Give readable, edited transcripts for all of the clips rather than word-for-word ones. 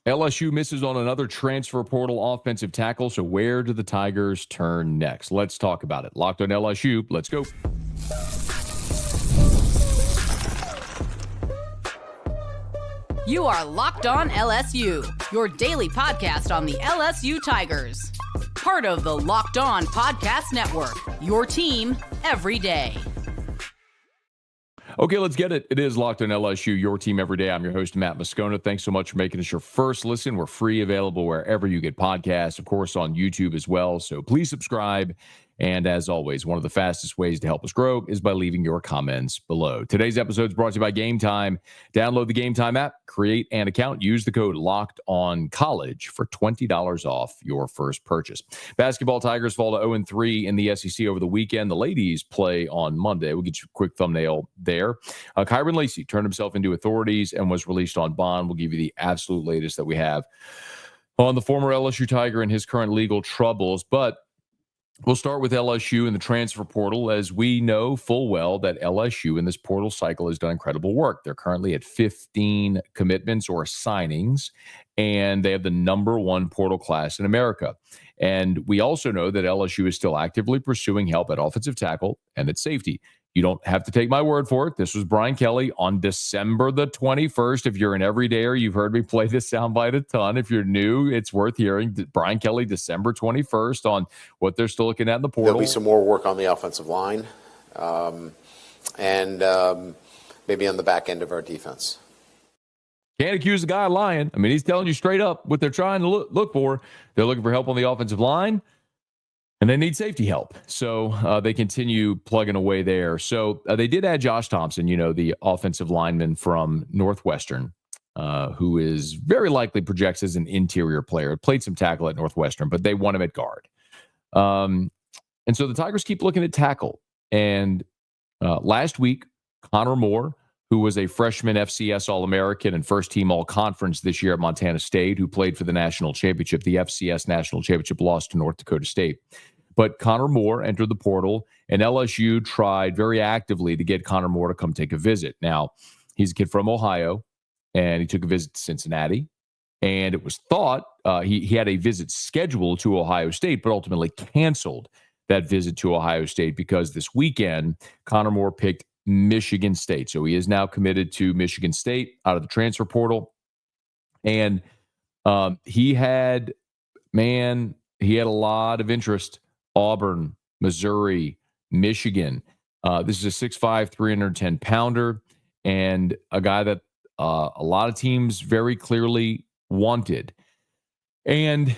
LSU misses on another transfer portal offensive tackle. So where do the Tigers turn next? Let's talk about it. Locked on LSU. Let's go. You are Locked On LSU, your daily podcast on the LSU Tigers. Part of the Locked On Podcast Network, your team every day. Okay, let's get it. It is Locked on LSU, your team every day. I'm your host, Matt Moscona. Thanks so much for making us your first listen. We're free, available wherever you get podcasts, of course, on YouTube as well. So please subscribe. And as always, one of the fastest ways to help us grow is by leaving your comments below. Today's episode is brought to you by GameTime. Download the GameTime app, create an account, use the code LOCKEDONCollege for $20 off your first purchase. Basketball Tigers fall to 0-3 in the SEC over the weekend. The ladies play on Monday. We'll get you a quick thumbnail there. Kyren Lacy turned himself into authorities and was released on bond. We'll give you the absolute latest that we have on the former LSU Tiger and his current legal troubles. But we'll start with LSU and the transfer portal, as we know full well that LSU in this portal cycle has done incredible work. They're currently at 15 commitments or signings, and they have the number one portal class in America. And we also know that LSU is still actively pursuing help at offensive tackle and at safety. You don't have to take my word for it. This was Brian Kelly on December the 21st. If you're an everydayer, you've heard me play this soundbite a ton. If you're new, it's worth hearing. Brian Kelly, December 21st, on what they're still looking at in the portal. There'll be some more work on the offensive line and maybe on the back end of our defense. Can't accuse the guy of lying. I mean, he's telling you straight up what they're trying to look for. They're looking for help on the offensive line, and they need safety help. So they continue plugging away there. So they did add Josh Thompson, the offensive lineman from Northwestern, who is very likely projects as an interior player. Played some tackle at Northwestern, but they want him at guard. And so the Tigers keep looking at tackle. And last week, Conenr Moore, who was a freshman FCS All-American and first-team All-Conference this year at Montana State, who played for the national championship. The FCS national championship lost to North Dakota State. But Conenr Moore entered the portal, and LSU tried very actively to get Conenr Moore to come take a visit. Now, he's a kid from Ohio, and he took a visit to Cincinnati. And it was thought he had a visit scheduled to Ohio State, but ultimately canceled that visit to Ohio State because this weekend, Conenr Moore picked Michigan State. So he is now committed to Michigan State out of the transfer portal. And he had a lot of interest. Auburn, Missouri, Michigan. This is a 6'5", 310-pounder, and a guy that a lot of teams very clearly wanted. And,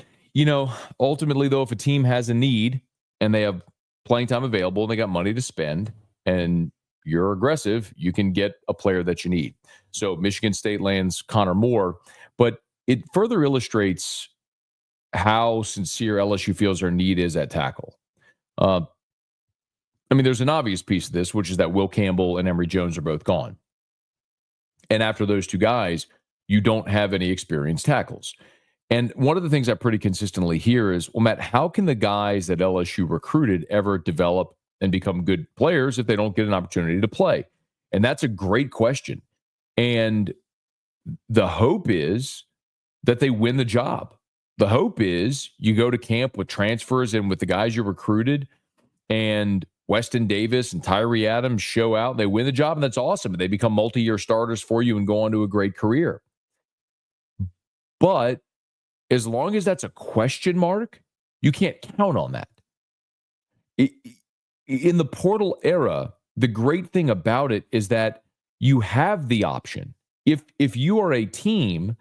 ultimately, though, if a team has a need and they have playing time available and they got money to spend and you're aggressive, you can get a player that you need. So Michigan State lands Conenr Moore, but it further illustrates how sincere LSU feels their need is at tackle. There's an obvious piece of this, which is that Will Campbell and Emory Jones are both gone. And after those two guys, you don't have any experienced tackles. And one of the things I pretty consistently hear is, well, Matt, how can the guys that LSU recruited ever develop and become good players if they don't get an opportunity to play? And that's a great question. And the hope is that they win the job. The hope is you go to camp with transfers and with the guys you recruited, and Weston Davis and Tyree Adams show out. They win the job, and that's awesome. They become multi-year starters for you and go on to a great career. But as long as that's a question mark, you can't count on that. In the portal era, the great thing about it is that you have the option. If you are a team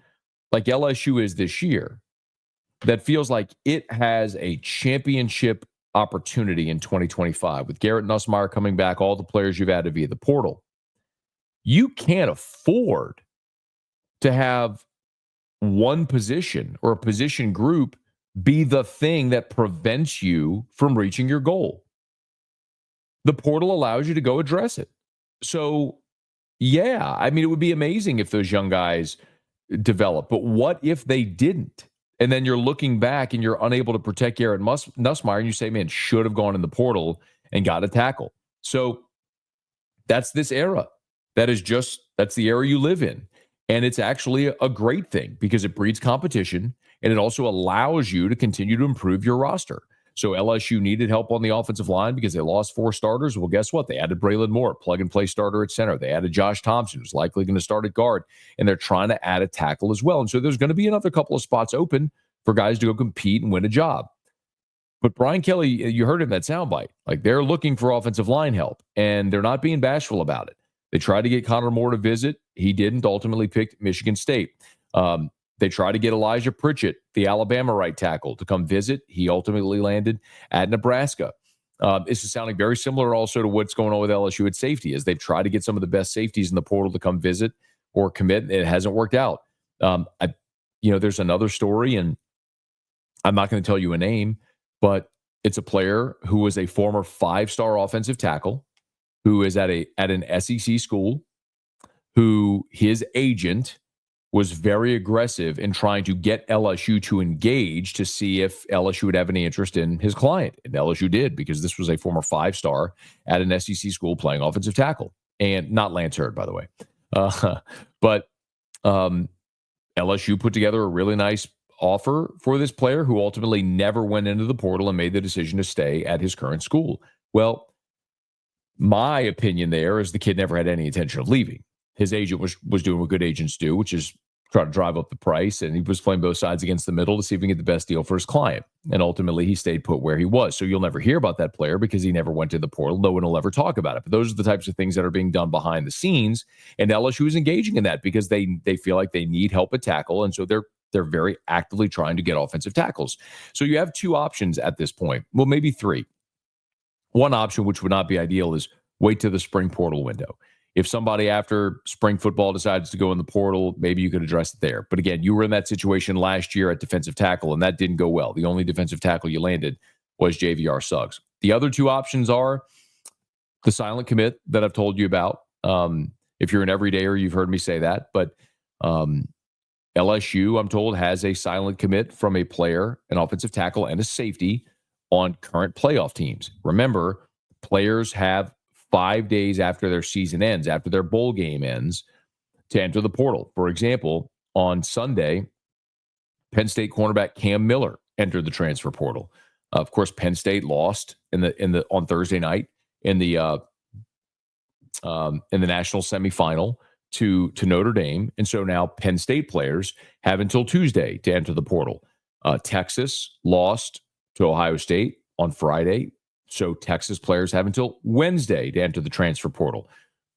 like LSU is this year that feels like it has a championship opportunity in 2025 with Garrett Nussmeier coming back, all the players you've added via the portal, you can't afford to have one position or a position group be the thing that prevents you from reaching your goal. The portal allows you to go address it. So, yeah, it would be amazing if those young guys develop. But what if they didn't? And then you're looking back and you're unable to protect Garrett Nussmeier, and you say, man, should have gone in the portal and got a tackle. So that's this era. That's the era you live in. And it's actually a great thing because it breeds competition and it also allows you to continue to improve your roster. So LSU needed help on the offensive line because they lost 4 starters. Well, guess what? They added Braylon Moore, plug-and-play starter at center. They added Josh Thompson, who's likely going to start at guard. And they're trying to add a tackle as well. And so there's going to be another couple of spots open for guys to go compete and win a job. But Brian Kelly, you heard in that soundbite, like they're looking for offensive line help, and they're not being bashful about it. They tried to get Conenr Moore to visit. He didn't, ultimately picked Michigan State. They tried to get Elijah Pritchett, the Alabama right tackle, to come visit. He ultimately landed at Nebraska. This is sounding very similar also to what's going on with LSU at safety, as they've tried to get some of the best safeties in the portal to come visit or commit. It hasn't worked out. There's another story, and I'm not going to tell you a name, but it's a player who was a former 5-star offensive tackle who is at an SEC school, who his agent was very aggressive in trying to get LSU to engage to see if LSU would have any interest in his client. And LSU did, because this was a former 5-star at an SEC school playing offensive tackle. And not Lance Hurd, by the way. But LSU put together a really nice offer for this player who ultimately never went into the portal and made the decision to stay at his current school. Well, my opinion there is the kid never had any intention of leaving. His agent was doing what good agents do, which is try to drive up the price, and he was playing both sides against the middle to see if he can get the best deal for his client. And ultimately, he stayed put where he was. So you'll never hear about that player because he never went to the portal. No one will ever talk about it. But those are the types of things that are being done behind the scenes, and LSU is engaging in that because they feel like they need help at tackle, and so they're very actively trying to get offensive tackles. So you have 2 options at this point. Well, maybe 3. One option, which would not be ideal, is wait till the spring portal window. If somebody after spring football decides to go in the portal, maybe you could address it there. But again, you were in that situation last year at defensive tackle, and that didn't go well. The only defensive tackle you landed was JVR Suggs. The other 2 options are the silent commit that I've told you about. If you're an everydayer, you've heard me say that. But LSU, I'm told, has a silent commit from a player, an offensive tackle, and a safety on current playoff teams. Remember, players have 5 days after their season ends, after their bowl game ends, to enter the portal. For example, on Sunday, Penn State cornerback Cam Miller entered the transfer portal. Of course, Penn State lost on Thursday night in the national semifinal to Notre Dame, and so now Penn State players have until Tuesday to enter the portal. Texas lost to Ohio State on Friday. So Texas players have until Wednesday to enter the transfer portal.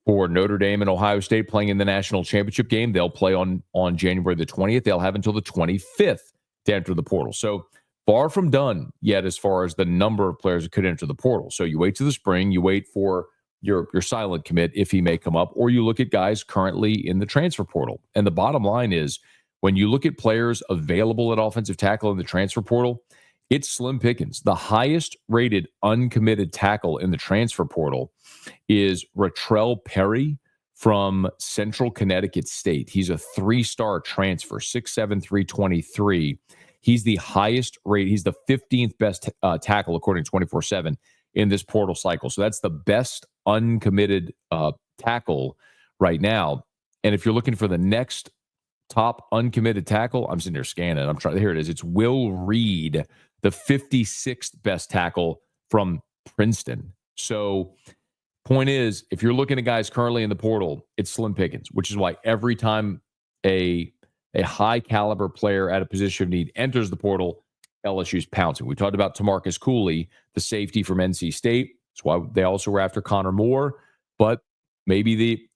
For Notre Dame and Ohio State playing in the national championship game, they'll play on January the 20th. They'll have until the 25th to enter the portal. So far from done yet as far as the number of players that could enter the portal. So you wait to the spring, you wait for your silent commit if he may come up, or you look at guys currently in the transfer portal. And the bottom line is, when you look at players available at offensive tackle in the transfer portal, it's slim pickings. The highest rated uncommitted tackle in the transfer portal is Ratrell Perry from Central Connecticut State. He's a 3-star transfer, 6'7", 323. He's the highest rate. He's the 15th best tackle according to 24/7 in this portal cycle. So that's the best uncommitted tackle right now. And if you're looking for the next top uncommitted tackle, I'm sitting here scanning. Here it is. It's Will Reed, the 56th best tackle from Princeton. So point is, if you're looking at guys currently in the portal, it's slim pickings, which is why every time a high caliber player at a position of need enters the portal, LSU's pouncing. We talked about Tamarcus Cooley, the safety from NC State. That's why they also were after Conenr Moore. But maybe the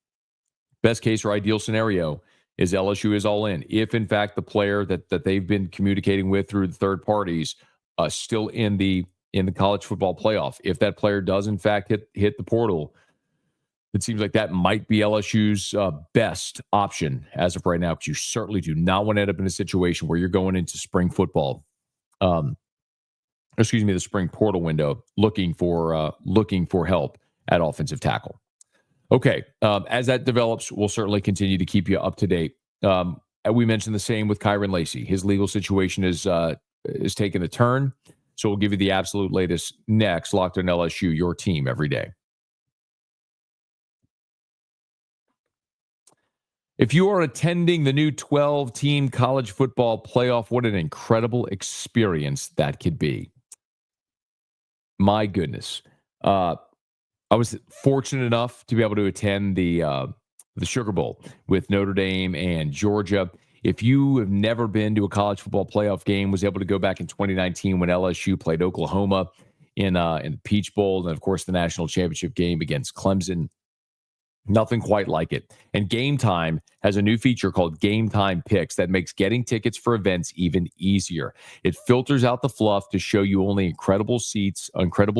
best case or ideal scenario is LSU is all in. If, in fact, the player that they've been communicating with through the third parties still in the college football playoff, if that player does, in fact, hit the portal, it seems like that might be LSU's best option as of right now, because you certainly do not want to end up in a situation where you're going into spring football, the spring portal window, looking for help at offensive tackle. Okay, as that develops, we'll certainly continue to keep you up to date. We mentioned the same with Kyren Lacy. His legal situation is taking a turn, so we'll give you the absolute latest next. Locked on LSU, your team every day. If you are attending the new 12-team college football playoff, what an incredible experience that could be. My goodness. I was fortunate enough to be able to attend the Sugar Bowl with Notre Dame and Georgia. If you have never been to a college football playoff game, was able to go back in 2019 when LSU played Oklahoma in the Peach Bowl, and of course the national championship game against Clemson. Nothing quite like it. And GameTime has a new feature called GameTime Picks that makes getting tickets for events even easier. It filters out the fluff to show you only incredible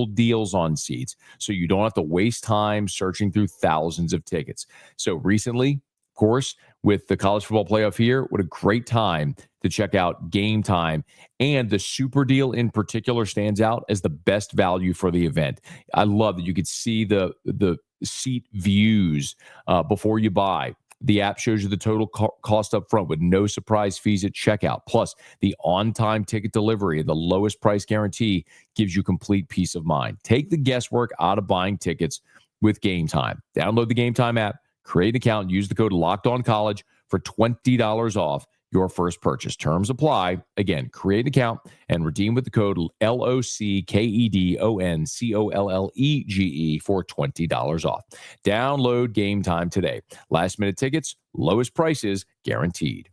deals on seats, so you don't have to waste time searching through thousands of tickets. So recently, of course, with the college football playoff here, what a great time to check out GameTime. And the super deal in particular stands out as the best value for the event. I love that you could see the seat views before you buy. The app shows you the total cost up front with no surprise fees at checkout. Plus, the on-time ticket delivery and the lowest price guarantee gives you complete peace of mind. Take the guesswork out of buying tickets with GameTime. Download the GameTime app, create an account, and use the code LOCKEDONCollege for $20 off your first purchase. Terms apply. Again, create an account and redeem with the code LOCKEDONCOLLEGE for $20 off. Download GameTime today. Last minute tickets, lowest prices guaranteed.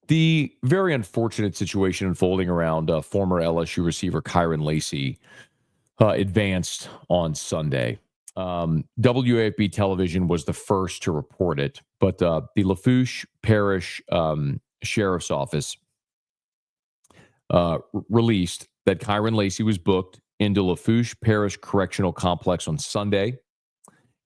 The very unfortunate situation unfolding around former LSU receiver Kyren Lacy advanced on Sunday. WAFB television was the first to report it, but the Lafourche Parish Sheriff's Office released that Kyren Lacy was booked into Lafourche Parish Correctional Complex on Sunday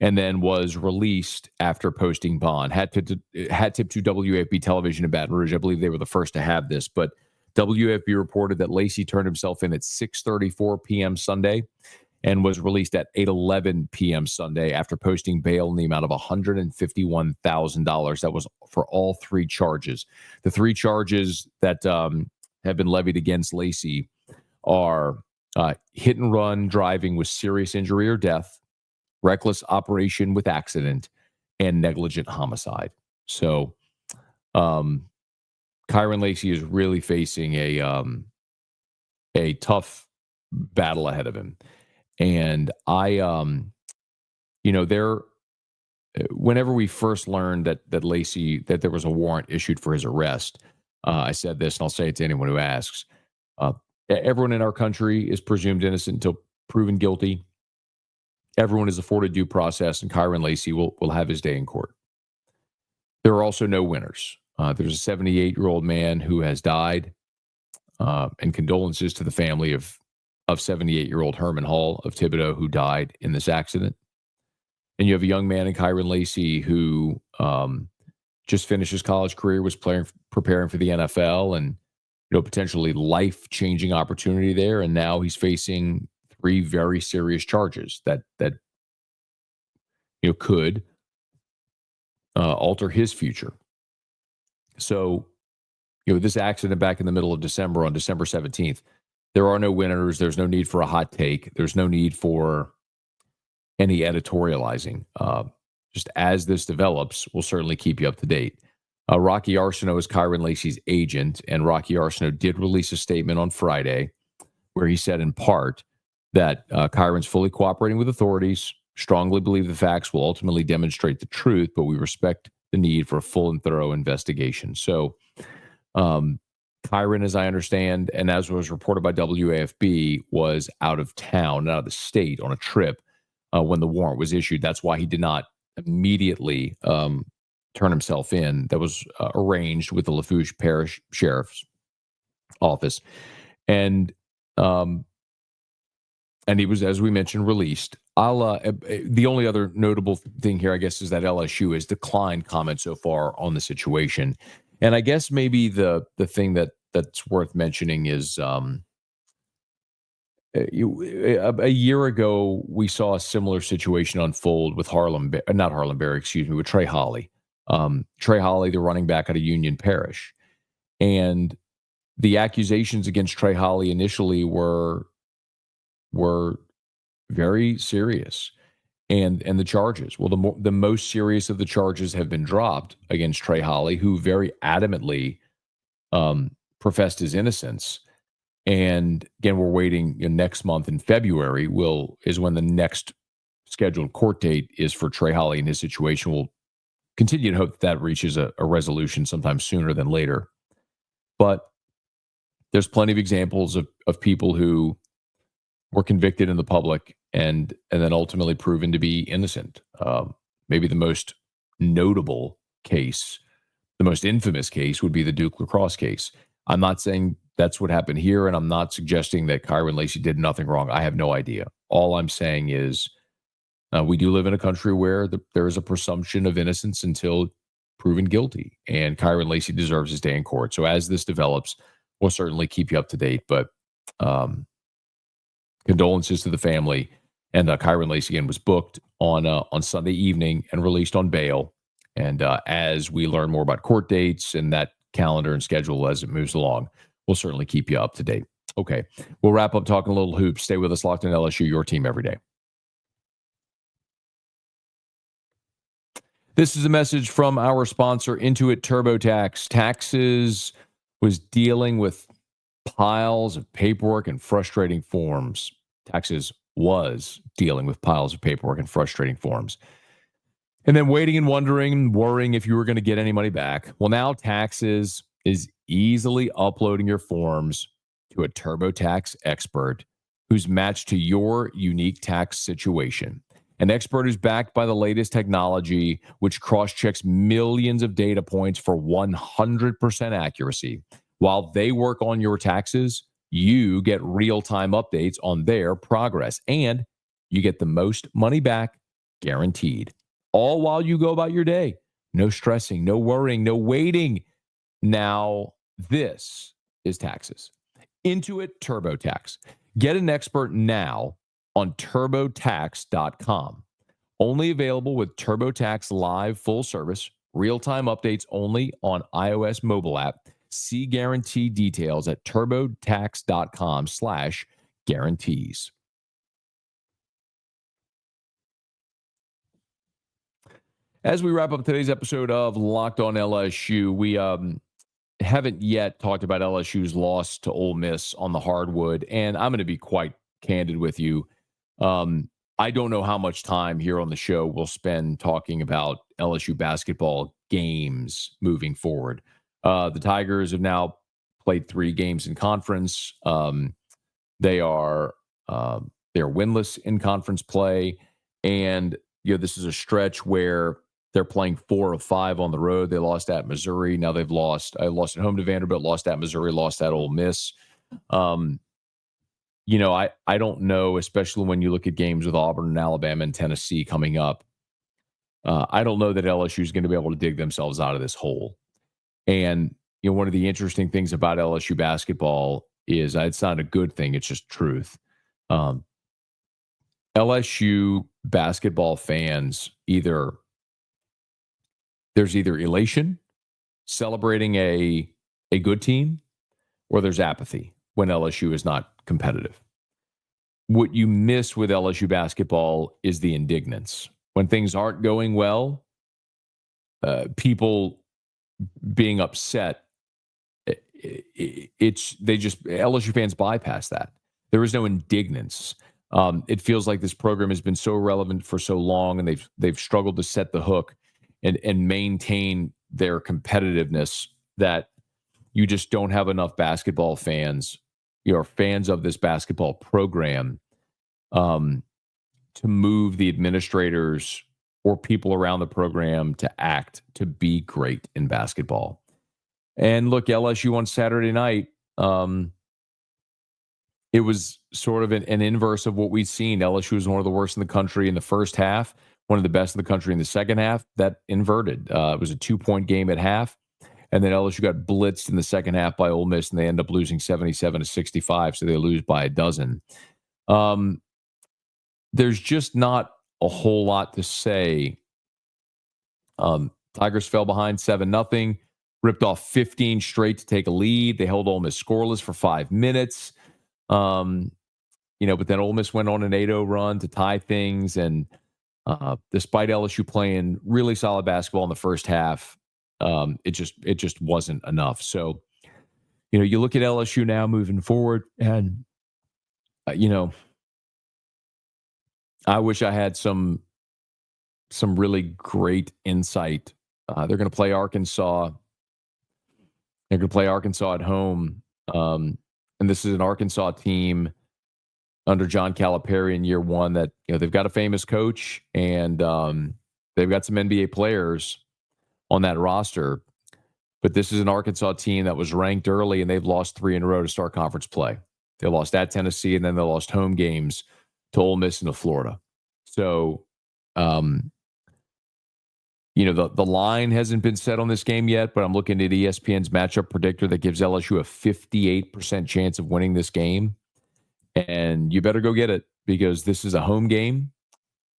and then was released after posting bond. Hat tip to WAFB television in Baton Rouge. I believe they were the first to have this, but WFB reported that Lacy turned himself in at 6:34 p.m. Sunday and was released at 8:11 p.m. Sunday after posting bail in the amount of $151,000. That was for all three charges. The three charges that have been levied against Lacy are hit and run driving with serious injury or death, reckless operation with accident, and negligent homicide. So, Kyren Lacy is really facing a tough battle ahead of him. And whenever we first learned that Lacy, that there was a warrant issued for his arrest, I said this, and I'll say it to anyone who asks. Everyone in our country is presumed innocent until proven guilty. Everyone is afforded due process, and Kyren Lacy will have his day in court. There are also no winners. There's a 78-year-old man who has died, and condolences to the family of 78-year-old Herman Hall of Thibodaux, who died in this accident. And you have a young man in Kyren Lacy who just finished his college career, was preparing for the NFL, and potentially life-changing opportunity there. And now he's facing three very serious charges that could alter his future. So, this accident back in the middle of December, on December 17th, there are no winners. There's no need for a hot take. There's no need for any editorializing. Just as this develops, we'll certainly keep you up to date. Rocky Arsenault is Kyren Lacy's agent, and Rocky Arsenault did release a statement on Friday where he said in part that Kyren's fully cooperating with authorities, strongly believe the facts will ultimately demonstrate the truth, but we respect the need for a full and thorough investigation. So, Kyren, as I understand, and as was reported by WAFB, was out of town, out of the state on a trip when the warrant was issued. That's why he did not immediately turn himself in. That was arranged with the Lafourche Parish Sheriff's Office. And he was, as we mentioned, released. The only other notable thing here, I guess, is that LSU has declined comment so far on the situation. And I guess maybe the thing that's worth mentioning is a year ago, we saw a similar situation unfold with with Trey Holly. Trey Holly, the running back out of Union Parish. And the accusations against Trey Holly initially were very serious. And the charges, well, the most serious of the charges have been dropped against Trey Holly, who very adamantly professed his innocence. And again, we're waiting next month in February is when the next scheduled court date is for Trey Holly and his situation. We'll continue to hope that reaches a resolution sometime sooner than later. But there's plenty of examples of people who were convicted in the public and then ultimately proven to be innocent. Maybe the most notable case, the most infamous case would be the Duke lacrosse case. I'm not saying that's what happened here, and I'm not suggesting that Kyren Lacy did nothing wrong. I have no idea. All I'm saying is we do live in a country where there is a presumption of innocence until proven guilty, and Kyren Lacy deserves his day in court. So as this develops, we'll certainly keep you up to date, but condolences to the family. And Kyren Lacy again was booked on Sunday evening and released on bail. And as we learn more about court dates and that calendar and schedule as it moves along, we'll certainly keep you up to date. Okay, we'll wrap up talking a little hoops. Stay with us, Locked on LSU, your team every day. This is a message from our sponsor, Intuit TurboTax. Taxes was dealing with piles of paperwork and frustrating forms. Taxes was dealing with piles of paperwork and frustrating forms. And then waiting and wondering, worrying if you were going to get any money back. Well, now Taxes is easily uploading your forms to a TurboTax expert who's matched to your unique tax situation. An expert who's backed by the latest technology, which cross-checks millions of data points for 100% accuracy. While they work on your taxes, you get real-time updates on their progress, and you get the most money back guaranteed. All while you go about your day. No stressing, no worrying, no waiting. Now, this is Taxes. Intuit TurboTax. Get an expert now on TurboTax.com. Only available with TurboTax Live Full Service. Real-time updates only on iOS mobile app. See guarantee details at TurboTax.com/guarantees. As we wrap up today's episode of Locked on LSU, we haven't yet talked about LSU's loss to Ole Miss on the hardwood, and I'm going to be quite candid with you. I don't know how much time here on the show we'll spend talking about LSU basketball games moving forward. The Tigers have now played 3 games in conference. They are winless in conference play, and this is a stretch where they're playing 4 of 5 on the road. They lost at Missouri. Now they've lost at home to Vanderbilt, lost at Missouri, lost at Ole Miss. I don't know, especially when you look at games with Auburn and Alabama and Tennessee coming up. I don't know that LSU is going to be able to dig themselves out of this hole. And, one of the interesting things about LSU basketball is it's not a good thing. It's just truth. LSU basketball fans, there's either elation, celebrating a good team, or there's apathy when LSU is not competitive. What you miss with LSU basketball is the indignance. When things aren't going well, people being upset, LSU fans bypass that. There is no indignance. It feels like this program has been so relevant for so long, and they've struggled to set the hook and maintain their competitiveness, that you just don't have enough basketball fans, fans of this basketball program, to move the administrators or people around the program to act, to be great in basketball. And look, LSU on Saturday night, it was sort of an inverse of what we've seen. LSU was one of the worst in the country in the first half, one of the best in the country in the second half. That inverted. It was a 2-point game at half, and then LSU got blitzed in the second half by Ole Miss, and they end up losing 77-65, so they lose by a dozen. There's just not a whole lot to say. Tigers fell behind 7-0, ripped off 15 straight to take a lead. They held Ole Miss scoreless for 5 minutes. but then Ole Miss went on an 8-0 run to tie things. And despite LSU playing really solid basketball in the first half, it just wasn't enough. So, you look at LSU now moving forward, and, I wish I had some really great insight. They're going to play Arkansas. They're going to play Arkansas at home. And this is an Arkansas team under John Calipari in year one that, they've got a famous coach, and they've got some NBA players on that roster. But this is an Arkansas team that was ranked early, and they've lost 3 in a row to start conference play. They lost at Tennessee, and then they lost home games to Ole Miss and to Florida. So, the line hasn't been set on this game yet, but I'm looking at ESPN's matchup predictor that gives LSU a 58% chance of winning this game. And you better go get it, because this is a home game.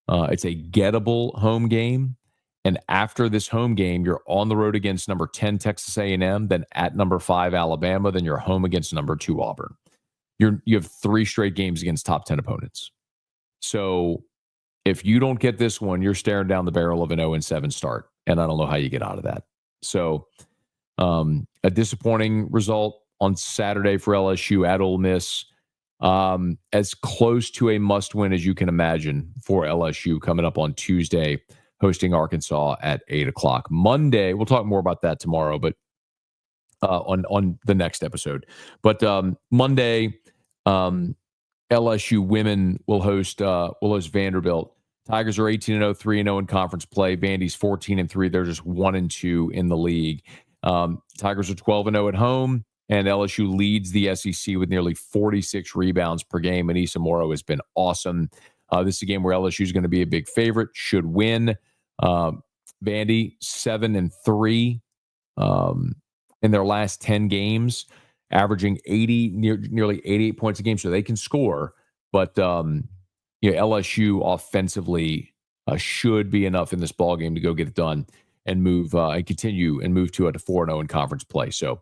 It's a gettable home game. And after this home game, you're on the road against number 10 Texas A&M, then at number 5 Alabama, then you're home against number 2 Auburn. You have 3 straight games against top 10 opponents. So if you don't get this one, you're staring down the barrel of an 0-7 start, and I don't know how you get out of that. So a disappointing result on Saturday for LSU at Ole Miss. As close to a must-win as you can imagine for LSU coming up on Tuesday, hosting Arkansas at 8 o'clock. Monday, we'll talk more about that tomorrow, but on the next episode. But Monday, LSU women will host Vanderbilt. Tigers are 18-0, 3-0 in conference play. Vandy's 14-3. They're just 1-2 in the league. Tigers are 12-0 at home, and LSU leads the SEC with nearly 46 rebounds per game. Anissa Morrow has been awesome. This is a game where LSU is going to be a big favorite, should win. Vandy 7-3 in their last 10 games, averaging nearly 88 points a game, so they can score. But LSU offensively should be enough in this ball game to go get it done and move and continue and move to a 4-0 in conference play. So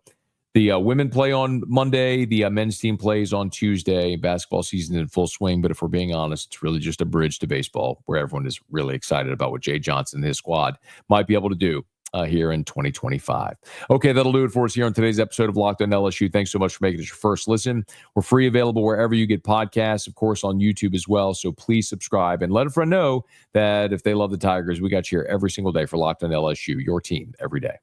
the women play on Monday. The men's team plays on Tuesday. Basketball season in full swing, but if we're being honest, it's really just a bridge to baseball, where everyone is really excited about what Jay Johnson and his squad might be able to do here in 2025. Okay, that'll do it for us here on today's episode of Locked On LSU. Thanks so much for making it your first listen. We're free, available wherever you get podcasts, of course, on YouTube as well. So please subscribe and let a friend know that if they love the Tigers, we got you here every single day for Locked On LSU, your team every day.